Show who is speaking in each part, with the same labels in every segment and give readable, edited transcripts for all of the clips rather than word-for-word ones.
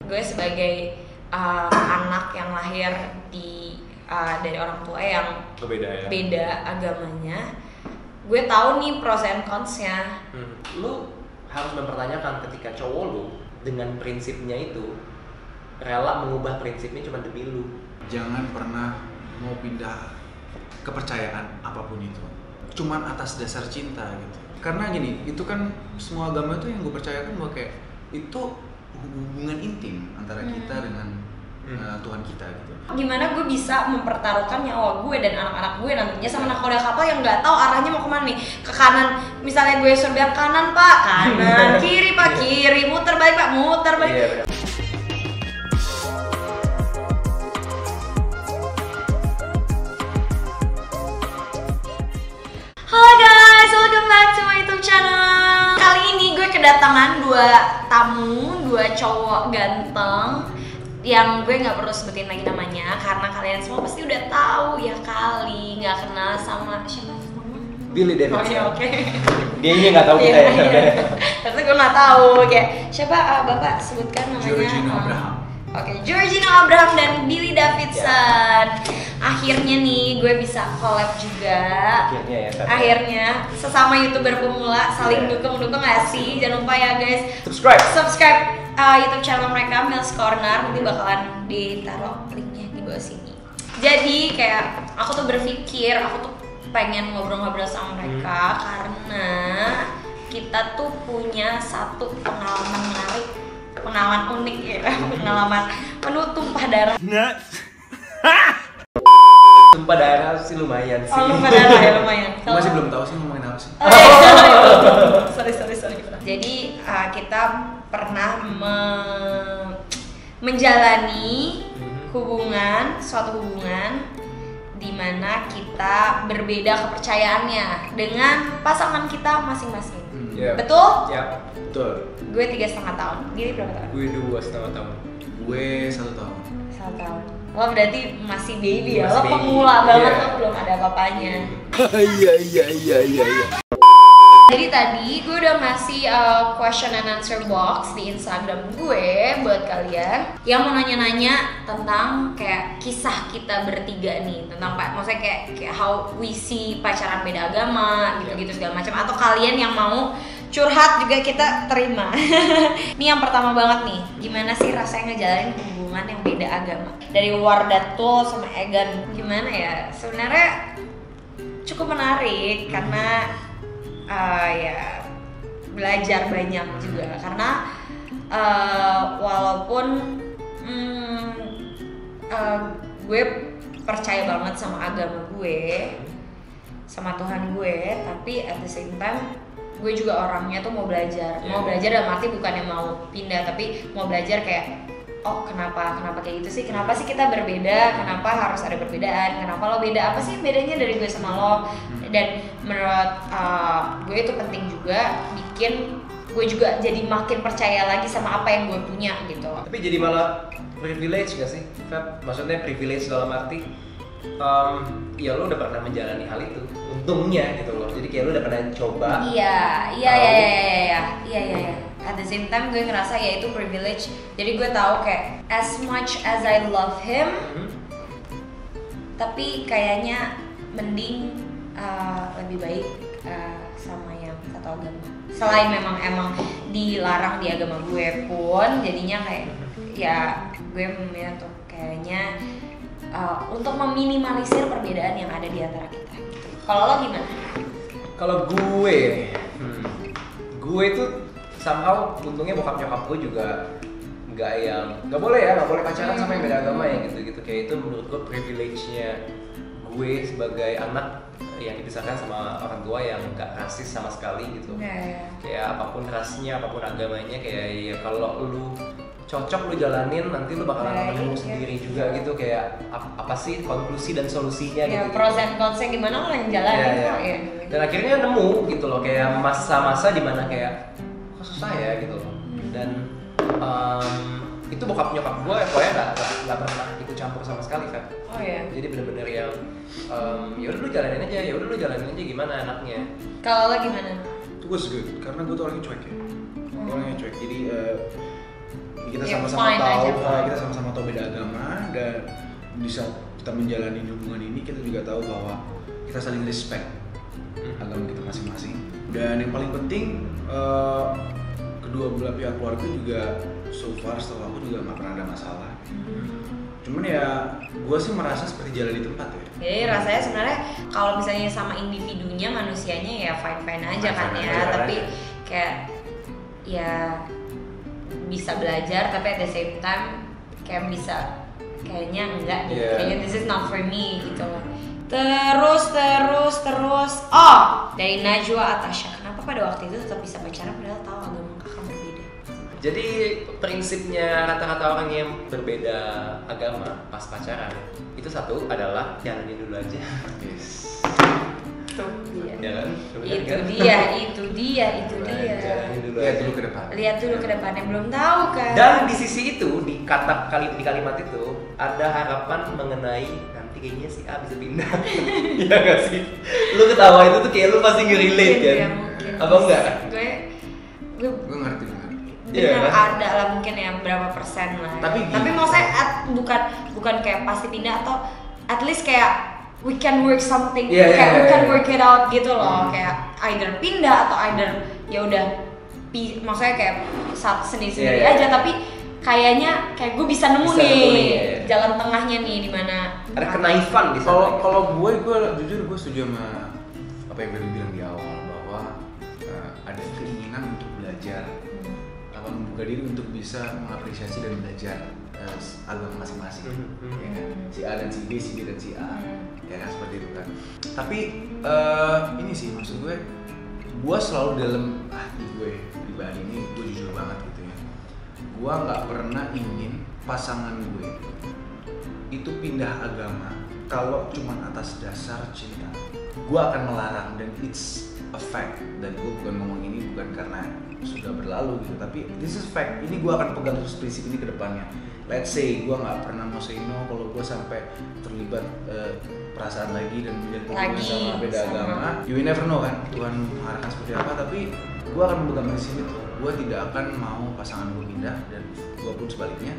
Speaker 1: Gue sebagai anak yang lahir dari orang tua yang beda agamanya, gue tahu nih pros and cons-nya.
Speaker 2: Lu harus mempertanyakan ketika cowok lu dengan prinsipnya itu rela mengubah prinsipnya cuma demi lu.
Speaker 3: Jangan pernah mau pindah kepercayaan apapun itu cuman atas dasar cinta gitu. Karena gini, itu kan semua agama itu yang gue percayakan bahwa kayak itu hubungan intim antara kita dengan Tuhan kita gitu.
Speaker 1: Gimana gue bisa mempertaruhkan nyawa gue dan anak-anak gue nantinya sama nakoda kapal yang nggak tahu arahnya mau kemana nih? Ke kanan, misalnya gue suruh bilang kanan pak, kanan, kiri pak, kiri, muter balik pak, muter balik.
Speaker 2: Iya,
Speaker 1: Halo guys, welcome back to my YouTube channel. Kali ini gue kedatangan dua cowok ganteng yang gue nggak perlu sebutin lagi namanya karena kalian semua pasti udah tahu ya kali, nggak kenal sama siapa?
Speaker 2: Billy Davidson.
Speaker 1: Oh iya, oke.
Speaker 2: Dia ini nggak tahu kita ya.
Speaker 1: Ternyata gue nggak tahu kayak siapa bapak sebutkan namanya.
Speaker 3: Georgina Abraham.
Speaker 1: Oke, Georgina Abraham dan Billy Davidson. Akhirnya nih gue bisa collab juga. Akhirnya sesama YouTuber pemula saling dukung gak sih? Jangan lupa ya guys. Subscribe YouTube channel mereka Mills Corner, nanti bakalan ditaruh linknya di bawah sini. Jadi kayak aku tuh berpikir aku tuh pengen ngobrol-ngobrol sama mereka karena kita tuh punya satu pengalaman menarik, pengalaman unik ya, pengalaman penuh tumpah darah.
Speaker 2: Tumpah darah sih lumayan sih.
Speaker 1: Oh, tumpah darah ya lumayan.
Speaker 3: Masih belum tahu sih ngomongin apa sih.
Speaker 1: Sorry. Jadi kita pernah menjalani suatu hubungan di mana kita berbeda kepercayaannya dengan pasangan kita masing-masing. Betul?
Speaker 2: Ya,
Speaker 3: Betul.
Speaker 1: Gue 3,5 tahun. Gini berapa tahun?
Speaker 2: gue 2,5 tahun.
Speaker 3: Gue 1 tahun.
Speaker 1: 1 tahun. Lo berarti masih baby ya?
Speaker 2: Masih
Speaker 1: Lo
Speaker 2: baby.
Speaker 1: pemula banget,
Speaker 2: Iya.
Speaker 1: lo belum ada apa-apanya.
Speaker 3: Iya.
Speaker 1: Jadi tadi gue udah ngasih question and answer box di Instagram gue buat kalian yang mau nanya-nanya tentang kayak kisah kita bertiga nih, tentang maksudnya kayak how we see pacaran beda agama gitu-gitu segala macam, atau kalian yang mau curhat juga kita terima. Nih yang pertama banget nih, gimana sih rasanya ngejalanin hubungan yang beda agama? Dari Wardatul sama Egan, gimana ya? Sebenarnya cukup menarik karena ya belajar banyak juga karena walaupun gue percaya banget sama agama gue, sama Tuhan gue, tapi at the same time gue juga orangnya tuh mau belajar dalam arti bukannya mau pindah, tapi mau belajar kayak oh kenapa kayak gitu sih, kenapa sih kita berbeda, kenapa harus ada perbedaan, kenapa lo beda, apa sih bedanya dari gue sama lo. Dan menurut gue itu penting juga bikin gue juga jadi makin percaya lagi sama apa yang gue punya gitu.
Speaker 2: Tapi jadi malah privilege gak sih, Feb? Maksudnya privilege dalam arti ya lo udah pernah menjalani hal itu, untungnya gitu loh. Jadi kayak lo udah pernah coba. Iya.
Speaker 1: At the same time gue ngerasa ya itu privilege. Jadi gue tahu kayak as much as I love him, tapi kayaknya mending lebih baik sama yang satu agama. Selain emang dilarang di agama gue pun, jadinya kayak ya gue memilih tuh kayaknya untuk meminimalisir perbedaan yang ada di antara kita. Kalau lo gimana?
Speaker 2: Kalau gue itu somehow untungnya bokap nyokap gue juga nggak boleh pacaran sama yang beda agama ya gitu kayak itu menurut gue privilege-nya gue sebagai anak yang dipisahkan sama orang tua yang nggak rasis sama sekali gitu. Kayak apapun rasnya, apapun agamanya, kayak ya kalau lu cocok lu jalanin, nanti lu bakalan nemu sendiri juga gitu, kayak apa sih konklusi dan solusinya gitu.
Speaker 1: Pros and cons-nya gimana lo yang jalanin kok ya.
Speaker 2: Dan akhirnya nemu gitu loh, kayak masa-masa dimana kayak kok susah ya gitu loh. Dan itu bokap nyokap gue pokoknya nggak pernah ikut campur sama sekali kan.
Speaker 1: Oh iya.
Speaker 2: Jadi bener-bener yang ya udah lu jalanin aja gimana anaknya.
Speaker 1: Kalau lo gimana?
Speaker 3: Itu gue good karena gue tuh orangnya cuek ya. Orangnya cuek. Jadi kita
Speaker 1: Ya,
Speaker 3: sama-sama
Speaker 1: fine
Speaker 3: tahu,
Speaker 1: aja, fine.
Speaker 3: kita sama-sama tahu beda agama, dan di saat kita menjalani hubungan ini kita juga tahu bahwa kita saling respect agama kita masing-masing. Dan yang paling penting kedua belah pihak keluarga juga so far setelah aku juga nggak pernah ada masalah. Cuman ya gue sih merasa seperti jalan di tempat ya.
Speaker 1: Jadi rasanya sebenarnya kalau misalnya sama individunya, manusianya ya fine aja kan
Speaker 3: Fine-fine
Speaker 1: ya,
Speaker 3: aja.
Speaker 1: tapi kayak ya bisa belajar, tapi at the same time kayak bisa kayaknya enggak deh,
Speaker 2: Yeah.
Speaker 1: kayaknya this is not for me gitu loh. Terus dari Najwa Atasha, kenapa pada waktu itu tetap bisa pacaran padahal tahu agama kakak berbeda?
Speaker 2: Jadi prinsipnya rata-rata orang yang berbeda agama pas pacaran itu satu adalah jalanin dulu aja.
Speaker 3: Yes.
Speaker 1: Tuh dia.
Speaker 2: Ya kan?
Speaker 1: Itu dia.
Speaker 2: Jalanin dulu
Speaker 3: Lihat
Speaker 2: aja.
Speaker 3: dulu ke depan.
Speaker 1: Lihat dulu ke depannya, belum tahu kan.
Speaker 2: Dan di sisi itu di kalimat itu ada harapan mengenai nanti kayaknya si A bisa pindah. Iya nggak sih? Lu ketawa itu tuh kayak lu pasti nge-relate kan?
Speaker 1: Ya, mungkin.
Speaker 2: Apa enggak?
Speaker 1: Gue
Speaker 3: Gue ngerti benar.
Speaker 2: Iya,
Speaker 1: bener
Speaker 2: kan?
Speaker 1: ada lah mungkin ya berapa persen lah.
Speaker 3: Tapi
Speaker 1: Tapi
Speaker 3: gini.
Speaker 1: maksudnya bukan kayak pasti pindah, atau at least kayak we can work something,
Speaker 2: Iya,
Speaker 1: kayak
Speaker 2: iya,
Speaker 1: we can
Speaker 2: iya.
Speaker 1: work it out gitu loh. Kayak either pindah atau either ya udah maksudnya kayak sendiri-sendiri
Speaker 2: Iya, iya.
Speaker 1: aja, tapi kayaknya kayak gue bisa nemu
Speaker 2: Bisa
Speaker 1: nih
Speaker 2: nemu nih, iya, iya.
Speaker 1: jalan tengahnya nih di mana.
Speaker 2: Ada kenaifan di sana.
Speaker 3: Kalau gue jujur gue setuju sama apa yang Ferry bilang di awal, bahwa ada keinginan untuk belajar, apa membuka diri untuk bisa mengapresiasi dan belajar agama masing-masing. Ya kan? Si A dan si B, si B dan si A, ya kan, seperti itu kan. Tapi ini sih maksud gue selalu dalam hati gue pribadi ini, gue jujur banget gitu ya. Gue nggak pernah ingin pasangan gue itu pindah agama kalau cuma atas dasar cinta. Gue akan melarang, dan it's a fact. Dan gue bukan ngomong ini bukan karena sudah berlalu gitu, tapi this is fact. Ini gue akan pegang terus prinsip ini ke depannya. Let's say gue nggak pernah mau say no kalau gue sampai terlibat perasaan lagi dan menjadi hubungan sama beda agama. You never know kan, Tuhan mengarahkan seperti apa. Tapi gue akan memegang prinsip itu. Gue tidak akan mau pasangan gue pindah, dan gue pun sebaliknya.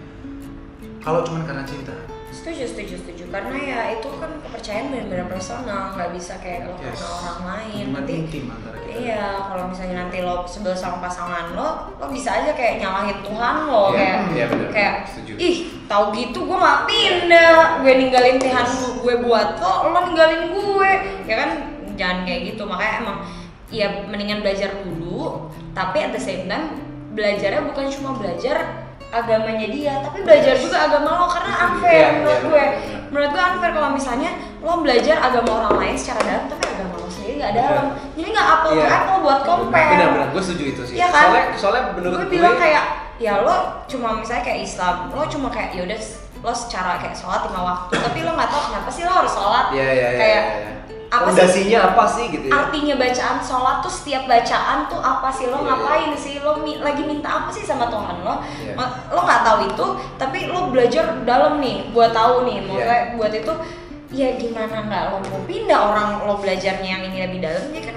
Speaker 3: Kalau cuma karena cinta.
Speaker 1: Setuju karena ya itu kan kepercayaan benar-benar personal, nggak bisa kayak lo
Speaker 3: Yes.
Speaker 1: karena orang lain.
Speaker 3: Hubungan
Speaker 1: Nanti
Speaker 3: intim antara kita.
Speaker 1: iya, kalau misalnya nanti lo sebel sama pasangan lo bisa aja kayak nyalahin Tuhan lo.
Speaker 3: Iya,
Speaker 1: Kayak
Speaker 3: iya, benar.
Speaker 1: kayak
Speaker 3: Setuju.
Speaker 1: ih tahu gitu gue nggak pindah, gue ninggalin Tuhan gue buat lo ninggalin gue, ya kan, jangan kayak gitu. Makanya emang ya mendingan belajar dulu, tapi at the same time belajarnya bukan cuma belajar agamanya dia, tapi belajar juga agama lo, karena unfair menurut gue unfair kalau misalnya lo belajar agama orang lain secara dalam tapi agama lo sendiri nggak dalam, jadi nggak apple to apple buat compare.
Speaker 2: Benar-benar, gue setuju itu sih.
Speaker 1: Iya kan?
Speaker 2: Soalnya menurut
Speaker 1: gue bilang kayak ya lo cuma misalnya kayak Islam, lo cuma kayak yaudah lo secara kayak sholat 5 waktu, tapi lo nggak tahu kenapa sih lo harus sholat. kayak apa sih
Speaker 2: fondasinya apa sih gitu ya?
Speaker 1: artinya bacaan sholat tuh, setiap bacaan tuh apa sih, lo
Speaker 2: Iya,
Speaker 1: ngapain sih, lo lagi minta apa sih sama Tuhan lo.
Speaker 2: Iya.
Speaker 1: Lo nggak tahu itu, tapi lo belajar dalam nih buat tahu nih, makanya buat itu ya gimana nggak lo mau pindah, orang lo belajarnya yang ini lebih dalam, ya kan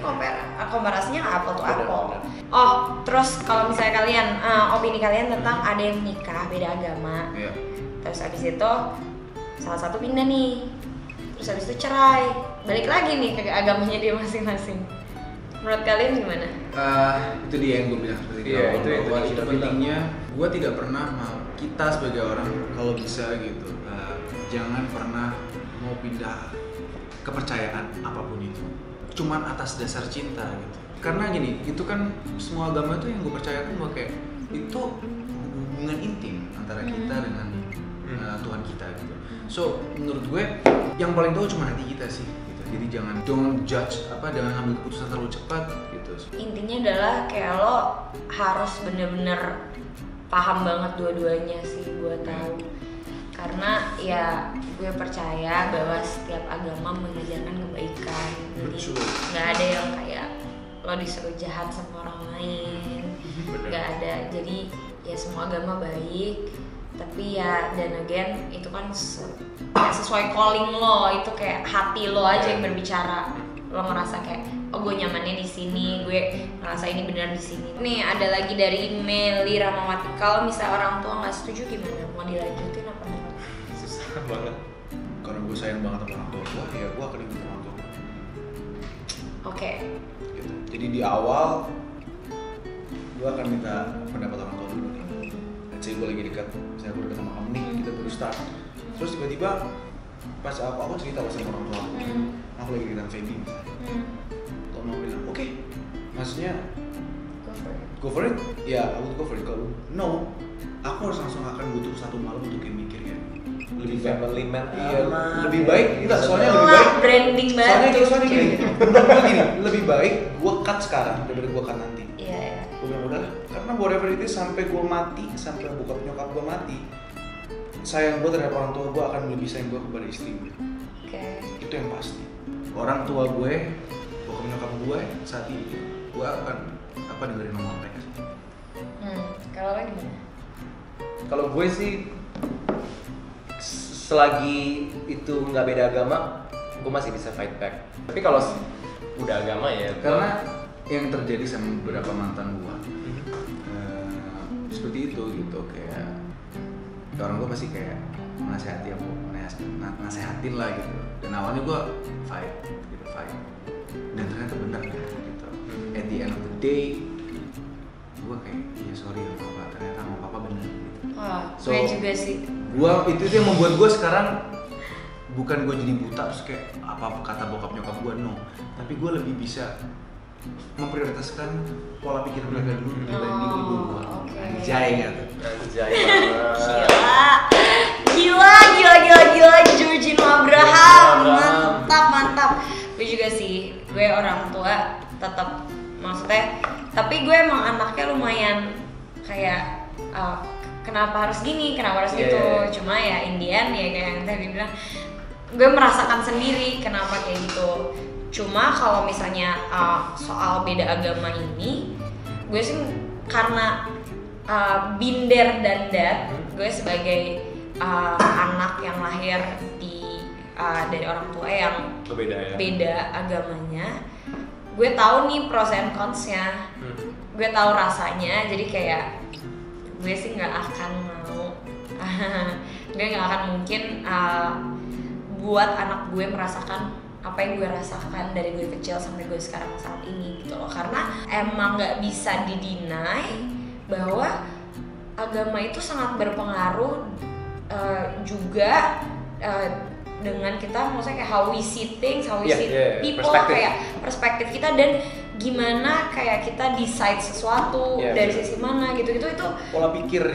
Speaker 1: komparasinya nggak apple to apple. Oh terus kalau misalnya kalian opini kalian tentang ada yang nikah beda agama,
Speaker 3: Iya.
Speaker 1: terus abis itu salah satu pindah nih, terus habis itu cerai, balik lagi nih ke agamanya dia masing-masing. Menurut kalian gimana?
Speaker 3: Itu dia yang gue bilang seperti
Speaker 2: Iya,
Speaker 3: itu.
Speaker 2: itu
Speaker 3: Bahwa
Speaker 2: kita
Speaker 3: itu
Speaker 2: bilang.
Speaker 3: pentingnya, gue tidak pernah mau, kita sebagai orang kalau bisa gitu, jangan pernah mau pindah kepercayaan apapun itu, cuman atas dasar cinta gitu. Karena gini, itu kan semua agama itu yang gue percayakan bahwa kayak itu hubungan intim antara kita dengan Tuhan kita gitu. So menurut gue yang paling tahu cuma hati kita sih gitu. Jadi jangan judge jangan ambil keputusan terlalu cepat gitu.
Speaker 1: Intinya adalah kayak lo harus bener-bener paham banget dua-duanya sih, gue tahu. Karena ya gue percaya bahwa setiap agama mengajarkan kebaikan. Jadi
Speaker 3: Betul.
Speaker 1: nggak ada yang kayak lo disuruh jahat sama orang lain, nggak ada. Jadi ya semua agama baik, tapi ya dan again itu kan kayak sesuai calling lo, itu kayak hati lo aja yang berbicara. lo ngerasa kayak oh gue nyamannya di sini, gue ngerasa ini benar di sini. Nih ada lagi dari Meli Ramawati, kalau misal orang tua nggak setuju gimana, mau dilanjutin apa enggak?
Speaker 2: Susah banget.
Speaker 3: Karena gue sayang banget sama orang tua gue, ya gue akan ikut orang tua gue.
Speaker 1: Oke.
Speaker 3: Gitu. Jadi di awal gue akan minta pendapat orang tua dulu nih. Let's say gue lagi dekat, misalnya gue dekat sama kamu nih, kita baru start. Terus tiba-tiba pas aku cerita sama orang tua aku lagi dekat Feby misalnya. Kalau mau bilang oke, maksudnya go for it, ya aku go for it. Kalau no, aku harus langsung akan butuh 1 malam untuk kayak mikir ya. Lebih
Speaker 2: family man.
Speaker 3: Iya, lebih baik enggak, soalnya lebih baik
Speaker 1: branding banget.
Speaker 3: Soalnya gini, menurut gue gini, lebih baik gue cut sekarang daripada gue cut nanti.
Speaker 1: Iya.
Speaker 3: Gue bilang udah, karena whatever it is, sampai gue mati, sampai bokap nyokap gue mati, sayang gue terhadap orang tua gue akan lebih sayang gue kepada istri gue.
Speaker 1: Oke.
Speaker 3: Itu yang pasti. Orang tua gue, bokap nyokap gue saat ini, gue akan dengerin ngomong mereka.
Speaker 1: Kalau lo gimana?
Speaker 2: Kalau gue sih selagi itu nggak beda agama, gue masih bisa fight back. Tapi kalau udah agama ya,
Speaker 3: Karena yang terjadi sama beberapa mantan gue seperti itu gitu, kayak orang gue masih kayak menasehati aku, nasehatin lah gitu. Dan awalnya gue fight, dan ternyata benar gitu. At the end of the day, gue kayak iya sorry ya papa, ternyata sama papa benar gitu.
Speaker 1: Wah, gue juga sih.
Speaker 3: Gua itu yang membuat gue sekarang bukan gue jadi buta terus kayak apa kata bokap nyokap gue, no, tapi gue lebih bisa memprioritaskan pola pikir mereka dulu dibanding ibu gue. Anjay gitu.
Speaker 2: Anjay banget.
Speaker 1: Gila Georgino Abraham. Mantap. Gue juga sih, gue orang tua tetap, maksudnya, tapi gue emang anaknya lumayan kayak kenapa harus gini, kenapa harus gitu. Cuma ya Indian ya kayak yang tadi bilang, gue merasakan sendiri kenapa kayak gitu. Cuma kalau misalnya soal beda agama ini, gue sih karena binder dan dad, gue sebagai anak yang lahir dari orang tua yang beda agamanya, gue tahu nih pros and cons-nya, gue tahu rasanya. Jadi kayak gue sih nggak akan mau, gue nggak akan mungkin buat anak gue merasakan apa yang gue rasakan dari gue kecil sampai gue sekarang saat ini gitu loh. Karena emang nggak bisa didinai bahwa agama itu sangat berpengaruh juga dengan kita, maksudnya kayak how we see things, how we see people, kayak perspektif kita dan gimana kayak kita decide sesuatu dari sisi mana gitu itu
Speaker 3: pola pikir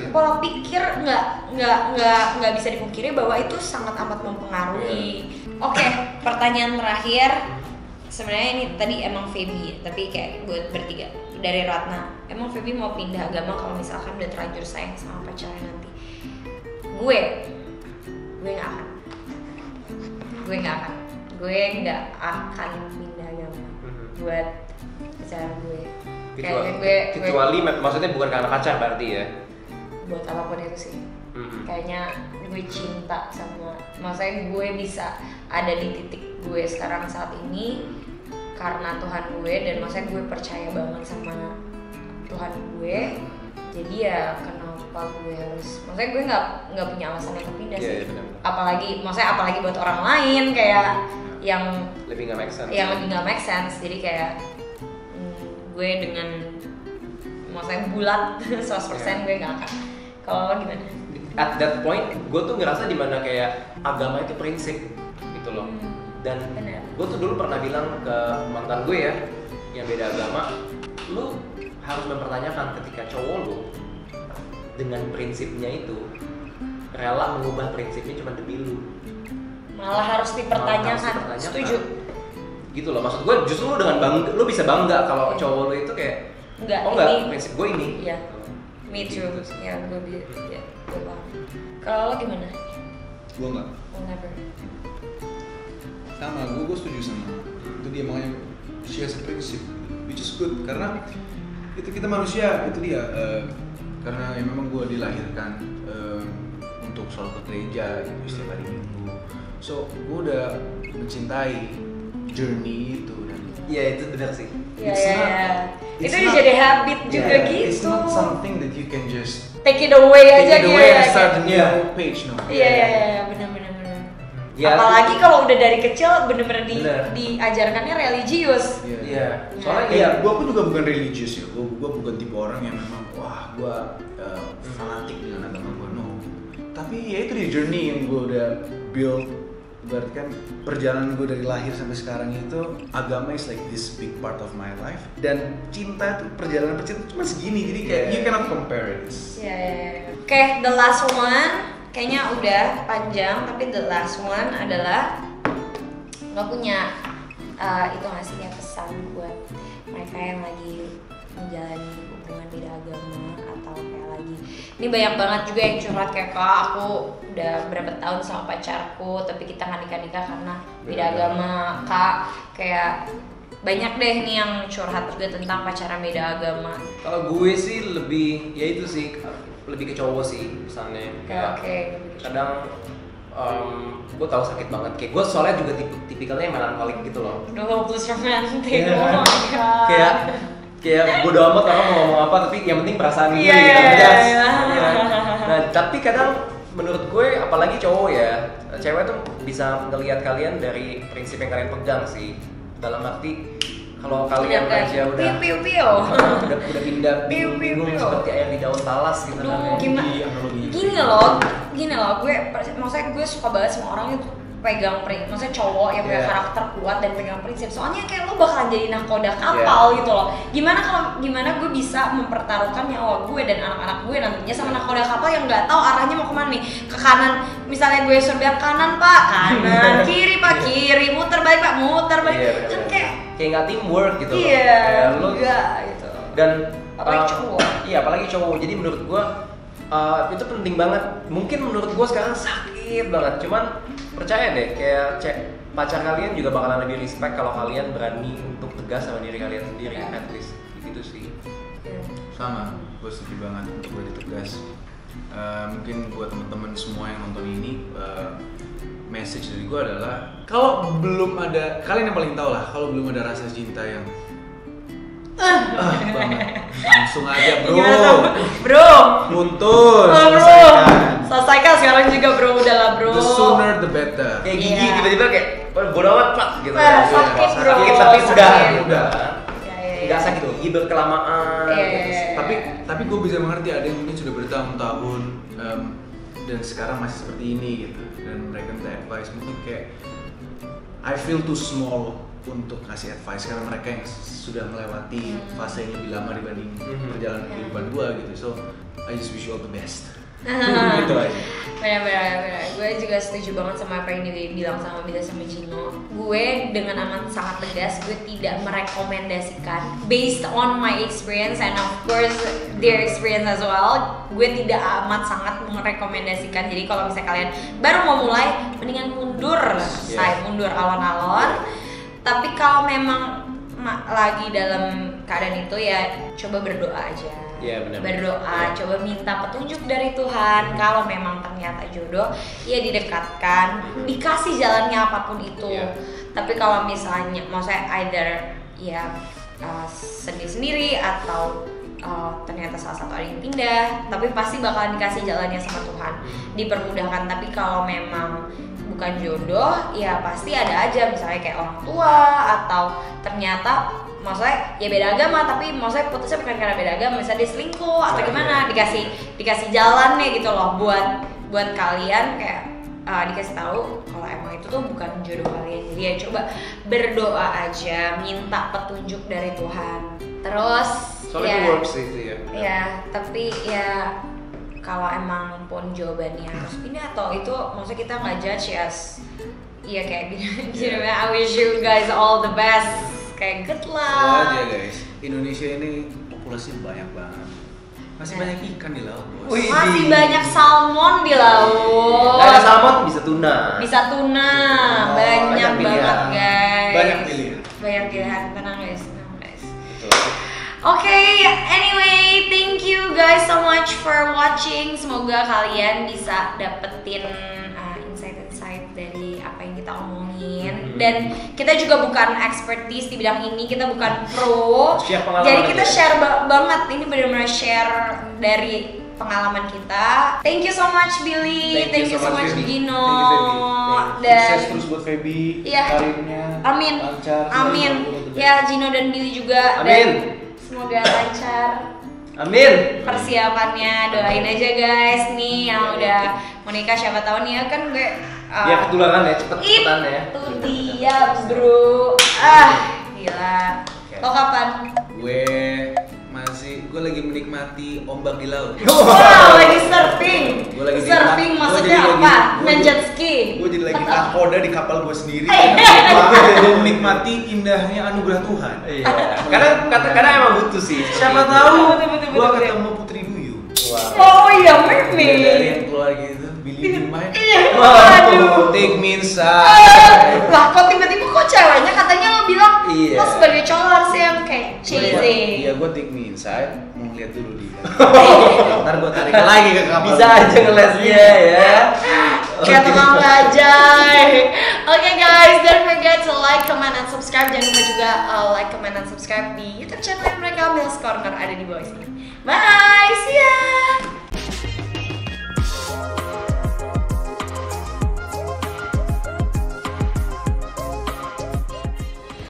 Speaker 1: nggak bisa dipungkiri bahwa itu sangat amat mempengaruhi. Oke, pertanyaan terakhir, sebenarnya ini tadi emang Feby, tapi kayak buat bertiga, dari Ratna. Emang Feby mau pindah agama kalau misalkan udah terlanjur sayang sama pacarnya nanti? Gue nggak akan pindah agama buat pacar gue.
Speaker 2: Kecuali maksudnya bukan karena pacar berarti ya?
Speaker 1: Buat apapun itu sih. Kayaknya gue cinta sama, maksudnya gue bisa ada di titik gue sekarang saat ini karena Tuhan gue, dan maksudnya gue percaya banget sama Tuhan gue. Jadi ya kenapa gue harus, maksudnya gue nggak punya alasan yang pindah sih. Apalagi buat orang lain kayak yang lebih nggak make sense. Jadi kayak gue dengan maksudnya bulat 100% gue nggak akan. Kalau lo gimana?
Speaker 2: At that point, gue tuh ngerasa dimana kayak agama itu prinsip gitu loh. Dan gue tuh dulu pernah bilang ke mantan gue ya, yang beda agama, lu harus mempertanyakan ketika cowok lu dengan prinsipnya itu rela mengubah prinsipnya cuma demi lu.
Speaker 1: Malah harus dipertanyakan. Setuju.
Speaker 2: Gitu loh, maksud gue justru lu dengan bangga, lu bisa bangga kalau cowok lu itu kayak enggak, prinsip gue ini.
Speaker 1: Iya. Me too. Ya, gue paham. Kalau lo gimana?
Speaker 3: Gue nggak.
Speaker 1: Never.
Speaker 3: Sama, gue setuju sama itu dia, makanya she has a principle, which is good karena itu kita manusia, itu dia. Karena ya memang gue dilahirkan untuk selalu ke gereja gitu setiap hari Minggu. So gue udah mencintai journey itu dan
Speaker 2: Iya itu benar sih.
Speaker 1: Iya,
Speaker 3: It's
Speaker 1: iya,
Speaker 3: not-
Speaker 1: iya.
Speaker 3: it's
Speaker 1: Itu
Speaker 3: not-
Speaker 1: jadi habit juga
Speaker 3: yeah,
Speaker 1: gitu.
Speaker 3: It's not something that you can just
Speaker 1: Take it away aja
Speaker 3: take it
Speaker 1: gitu
Speaker 3: away
Speaker 1: ya.
Speaker 3: and start a new
Speaker 2: Iya.
Speaker 3: page, no.
Speaker 1: Iya, iya, iya, benar.
Speaker 2: Ya,
Speaker 1: Apalagi kalau udah dari kecil bener-bener
Speaker 2: Bener.
Speaker 1: diajarkannya religius.
Speaker 2: Iya. Soalnya
Speaker 3: Iya,
Speaker 2: ya,
Speaker 3: gua pun juga bukan religius ya. Gua bukan tipe orang yang memang wah gua fanatik dengan agama gua, no. Tapi ya itu di journey yang gua udah build. Berarti kan perjalanan gue dari lahir sampai sekarang itu agama is like this big part of my life. Dan cinta itu perjalanan percintaan cuma segini, jadi kayak you cannot compare it.
Speaker 1: Iya. Oke, the last one kayaknya udah panjang, tapi the last one adalah nggak punya itu nggak sih ya pesan buat mereka yang lagi menjalani hubungan beda agama atau kayak lagi ini banyak banget juga yang curhat kayak kak aku udah berapa tahun sama pacarku tapi kita nggak nikah karena beda agama kak kayak banyak deh nih yang curhat juga tentang pacaran beda agama.
Speaker 2: kalau gue sih lebih ya itu sih lebih ke cowok sih pesannya kayak
Speaker 1: Oke.
Speaker 2: kadang gue tahu sakit banget kayak gue soalnya juga tipikalnya melankolik gitu loh.
Speaker 1: Udah hopeless romantic,
Speaker 2: Iya.
Speaker 1: oh my god.
Speaker 2: kayak bodo amat orang mau ngomong apa tapi yang penting perasaan gue
Speaker 1: Iya,
Speaker 2: gitu
Speaker 1: iya,
Speaker 2: jelas.
Speaker 1: iya.
Speaker 2: Iya. Nah tapi kadang menurut gue apalagi cowok ya cewek tuh bisa ngelihat kalian dari prinsip yang kalian pegang sih dalam arti kalau kalian aja udah
Speaker 1: piu piu
Speaker 2: udah pindah
Speaker 1: Piu, piu,
Speaker 2: bingung
Speaker 1: piu.
Speaker 2: seperti air di daun talas gitu
Speaker 1: Duh,
Speaker 2: namanya.
Speaker 1: gimana?
Speaker 3: Analogi.
Speaker 1: Gini loh, maksudnya gue suka banget sama orang itu pegang prinsip, maksudnya cowok yang punya
Speaker 2: Yeah.
Speaker 1: karakter kuat dan pegang prinsip. Soalnya kayak lo bakalan jadi nahkoda kapal gitu loh. Gimana gue bisa mempertaruhkan nyawa gue dan anak-anak gue nantinya sama nahkoda kapal yang nggak tahu arahnya mau kemana nih? Ke kanan, misalnya gue suruh bilang kanan pak, kanan, kiri pak, kiri, muter balik pak, muter balik.
Speaker 2: Iya,
Speaker 1: Kan
Speaker 2: bener.
Speaker 1: kayak
Speaker 2: kayak nggak teamwork gitu loh.
Speaker 1: iya,
Speaker 2: Kayak lo
Speaker 1: enggak gitu.
Speaker 2: dan
Speaker 1: Apalagi cowok.
Speaker 2: Iya apalagi cowok jadi menurut gua itu penting banget mungkin menurut gua sekarang sakit banget cuman percaya deh kayak pacar kalian juga bakalan lebih respect kalau kalian berani untuk tegas sama diri kalian sendiri
Speaker 1: Iya.
Speaker 2: at least gitu sih.
Speaker 3: Sama, gue setuju banget untuk gue ditegas. Mungkin buat teman-teman semua yang nonton ini, message dari gue adalah kalau belum ada, kalian yang paling tahu lah, kalau belum ada rasa cinta yang banget, langsung aja bro,
Speaker 1: Gimana tuh? Bro,
Speaker 3: putus,
Speaker 1: oh, bro,
Speaker 3: selesaikan.
Speaker 1: selesaikan sekarang juga bro, udahlah bro.
Speaker 3: The sooner the better.
Speaker 2: Kayak gigi
Speaker 1: Iya.
Speaker 2: tiba-tiba kayak bodo amat pak gitu.
Speaker 1: Nah, sakit, bro.
Speaker 2: Sakit tapi
Speaker 1: Sakit.
Speaker 2: udah
Speaker 3: Udah.
Speaker 1: Ya.
Speaker 2: nggak sakit gigi berkelamaan.
Speaker 1: Iya,
Speaker 2: gitu
Speaker 1: iya,
Speaker 2: sih.
Speaker 1: iya.
Speaker 3: Tapi gue bisa mengerti ada yang mungkin sudah bertahun-tahun dan sekarang masih seperti ini gitu, dan mereka minta advice mungkin kayak I feel too small untuk kasih advice karena mereka yang sudah melewati fase yang lebih lama dibanding perjalanan kehidupan gue gitu, so I just wish you all the best. Gitu aja.
Speaker 1: Benar. Gue juga setuju banget sama apa yang dibilang sama Bila sama Gino. Gue dengan amat sangat tegas, gue tidak merekomendasikan based on my experience and of course their experience as well. Gue tidak amat sangat merekomendasikan. Jadi kalau misalnya kalian baru mau mulai, mendingan mundur, saya mundur alon-alon. Tapi kalau memang lagi dalam keadaan itu ya coba berdoa aja.
Speaker 2: Iya, benar.
Speaker 1: Berdoa,
Speaker 2: Iya.
Speaker 1: coba minta petunjuk dari Tuhan. Kalau memang ternyata jodoh, ya didekatkan, dikasih jalannya apapun itu.
Speaker 2: Iya.
Speaker 1: Tapi kalau misalnya, maksudnya either ya sendiri-sendiri atau ternyata salah satu ada yang pindah, tapi pasti bakalan dikasih jalannya sama Tuhan, dipermudahkan. Tapi kalau memang bukan jodoh, ya pasti ada aja misalnya kayak orang tua atau ternyata maksudnya ya beda agama tapi maksudnya putusnya bukan karena beda agama, misalnya dia selingkuh atau gimana, dikasih jalannya gitu loh buat kalian kayak dikasih tahu kalau emang itu tuh bukan jodoh kalian. Jadi ya coba berdoa aja, minta petunjuk dari Tuhan. Terus
Speaker 2: Soalnya itu works itu ya.
Speaker 1: ya tapi ya kalau emang pun jawabannya harus pindah atau itu maksudnya kita nggak judge ya kayak gini I wish you guys all the best, kayak good
Speaker 3: Tahu
Speaker 1: luck.
Speaker 3: aja guys, Indonesia ini populasinya banyak banget, masih banyak ikan di laut bos.
Speaker 2: Wih.
Speaker 1: Masih banyak salmon di laut.
Speaker 2: Nggak ada salmon bisa tuna.
Speaker 1: Bisa tuna,
Speaker 3: Oh,
Speaker 1: banyak
Speaker 2: banyak pilihan.
Speaker 1: banget guys.
Speaker 3: Banyak pilihan.
Speaker 1: Banyak pilihan, tenang guys.
Speaker 2: Gitu.
Speaker 1: Oke, anyway, thank you guys so much for watching. Semoga kalian bisa dapetin insight-insight dari apa yang kita omongin. Dan kita juga bukan expertise di bidang ini, kita bukan pro.
Speaker 2: Share pengalaman
Speaker 1: Jadi kita
Speaker 2: aja.
Speaker 1: share banget, ini benar-benar share dari pengalaman kita. Thank you so much Billy, thank you so much
Speaker 2: Feby.
Speaker 1: Gino.
Speaker 2: Thank you, Feby.
Speaker 1: Dan
Speaker 3: Sukses terus buat Feby,
Speaker 1: Iya.
Speaker 3: karirnya
Speaker 1: amin,
Speaker 3: lancar.
Speaker 1: amin. Ya Gino dan Billy juga.
Speaker 2: Amin.
Speaker 1: Dan semoga lancar
Speaker 2: Amin.
Speaker 1: persiapannya, doain aja guys nih yang udah mau nikah, siapa tahu nih ya kan gue
Speaker 2: Ya ketularan ya, cepet-cepetan ya.
Speaker 1: itu dia bro, gila. Lo kapan?
Speaker 3: Gue lagi menikmati ombak di laut.
Speaker 1: Wow, lagi surfing.
Speaker 3: Gua lagi di-
Speaker 1: Surfing
Speaker 3: gua
Speaker 1: maksudnya
Speaker 3: jadi
Speaker 1: apa?
Speaker 3: lagi-
Speaker 1: Main jet ski.
Speaker 3: Gue jadi lagi nakoda di kapal gue sendiri. Menikmati indahnya anugerah Tuhan.
Speaker 2: Iya. Kadang emang butuh sih.
Speaker 3: Siapa
Speaker 2: seperti
Speaker 3: tahu
Speaker 1: Betul.
Speaker 3: gue ketemu Putri Duyung.
Speaker 2: itu. Wah.
Speaker 1: Oh iya,
Speaker 3: Dari
Speaker 1: mermaid.
Speaker 3: yang keluar gitu, Billy in my
Speaker 1: Aduh.
Speaker 3: take me inside.
Speaker 1: Lah kok tiba-tiba kok ceweknya katanya lo bilang
Speaker 2: Iya.
Speaker 1: lo sebagai cowok harus yang kayak cheesy.
Speaker 3: Iya, gue take me inside. Mau lihat dulu dia. Ntar gue tarik lagi ke kapal.
Speaker 2: Bisa aja ngelesnya ya.
Speaker 1: Kayak tukang bajai. Oke guys, don't forget to like, comment, and subscribe. Jangan lupa juga like, comment, and subscribe di YouTube channel mereka, Mills Corner, ada di bawah sini. Bye, see ya.